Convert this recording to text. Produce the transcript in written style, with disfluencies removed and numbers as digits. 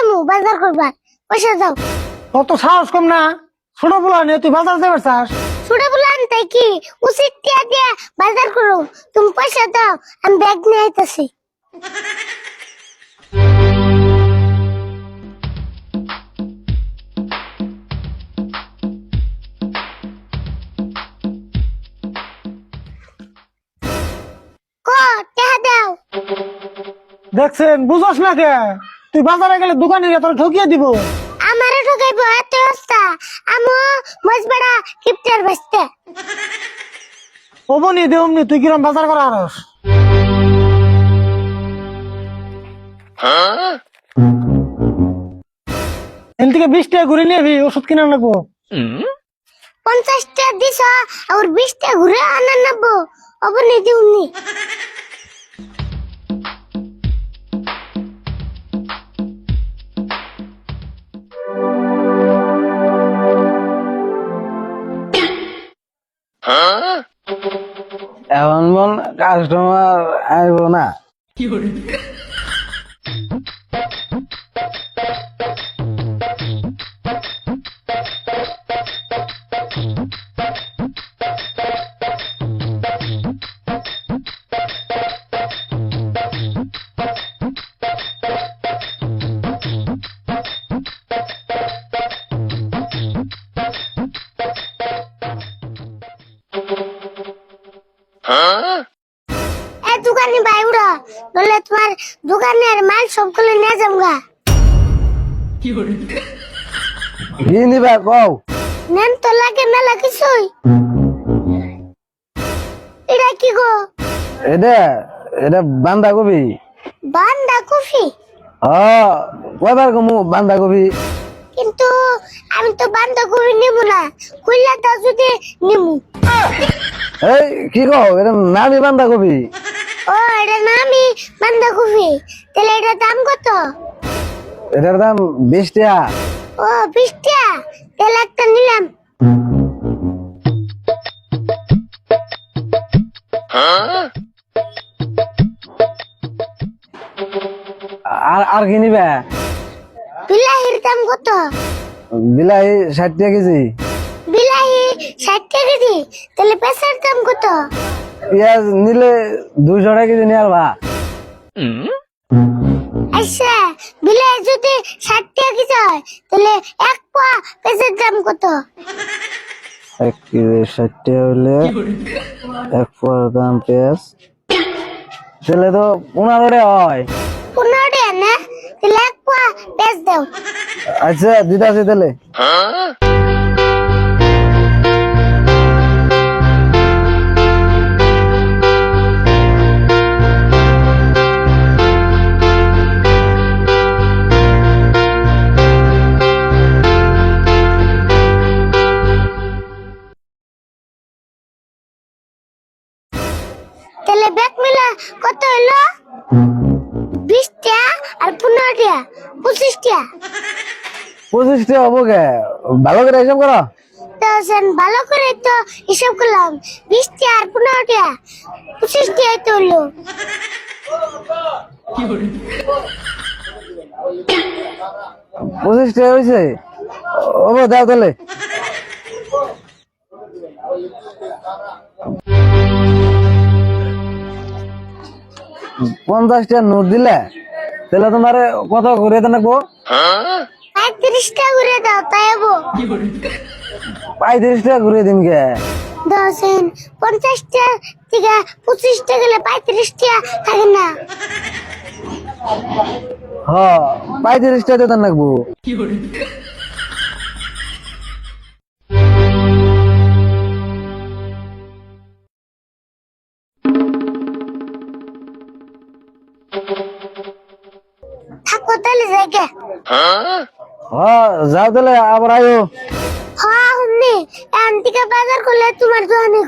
যাবো বাজার করবার, পয়সা দাও। কত সাহস কম না, ছোট বলা নিয়ে তুই বাজার যাবে চাস? ছোট বলান তাই কি উচিত টিয়া দিয়ে বাজার করো, তুমি পয়সা দাও, আমি ব্যাগ নিয়ে আইতাছি। দেখছেন, বুঝস না কে? তুই বাজারে গেলে দোকানে তোর ঠকিয়ে দিব। আমারে ঠকাইবো এত অবস্থা, আমো মজবড়া কিপটার বসতে। ওবনি দে অমনি, তুই কিরম বাজার করা আরস? এন থেকে 20 টাকা ঘুরে নিবি, ওষুধ কিনা লাগবো। 50 টাকা দিছ আর 20 টাকা ঘুরে আনা নেবো, অবনি দিউনি। এখন মন কাস্টমার আইব না। এ দোকানি ভাই উড়া, বলে তোমার দোকানের মাল সবগুলো নিয়ে যাবগা। কি নিবা কও? নেন তো লাগে মেলা কিছুই। এটা কি গো? এটা এটা বান্ধাকপি। বাঁধাকপি? কয়বার কমু বান্ধাকপি? কিন্তু আমি তো বাঁধাকপি নিব না, কইলা দাও যদি নিমু। এই কি কও? এটা নামি বান্ধাকপি। ও এটা নামি বাঁধাকপি, তাহলে এটার দাম কত? এটার দাম 20 টাকা। ও 20 টাকা, তাহলে একটা নিলাম। আর আর কি নিবা? বিলাহির দাম কত? বিলাহি 60 টাকা কেজি। বিলাহি 60 টাকা কেজি, তাহলে পেঁচার দাম কত? পেঁয়াজ নিলে 200 টাকা কেজি নিয়ে আলবা। আচ্ছা, বিলাহি যদি 60 টাকা কেজি হয়, তাহলে এক পোয়া পেঁচার দাম কত? 1 কেজি 60 টাকা হলে 1 পোয়ার দাম পেঁয়াজ, তাহলে তো 15 টাকা হয়। 15 টাকা না, তাহলে এক পোয়া পেঁয়াজ দাও। আচ্ছা দিতাছি তাহলে। তাহলে ব্যাগ মিলা কত হইলো? 20 টাকা আর 15 টাকা, 25 টাকা। 25 টাকা হবো কে? ভালো করে হিসাব করো। তো সেন ভালো করে তো হিসাব করলাম, 20 টাকা আর 15 টাকা, 25 টাকা তো হইলো। 25 টাকা হয়েছে, হবো দাও তাহলে। 50 টাকা নোট দিলে তাহলে তোমার কত করে দেবো? 35 টাকা করে দাও, তাই হবো। 35 টাকা ঘুরে দিন কে? দশেন 50 টাকা থেকে 25 টাকা গেলে 35 টাকা থাকে না? হ 35 টাকা দিতে লাগবো। থাকো তাহলে জায়গা। যাও তাহলে আবার আয়ো। হ্যাঁ হুমনি, এখান থেকে বাজার করলে তোমার দোকানে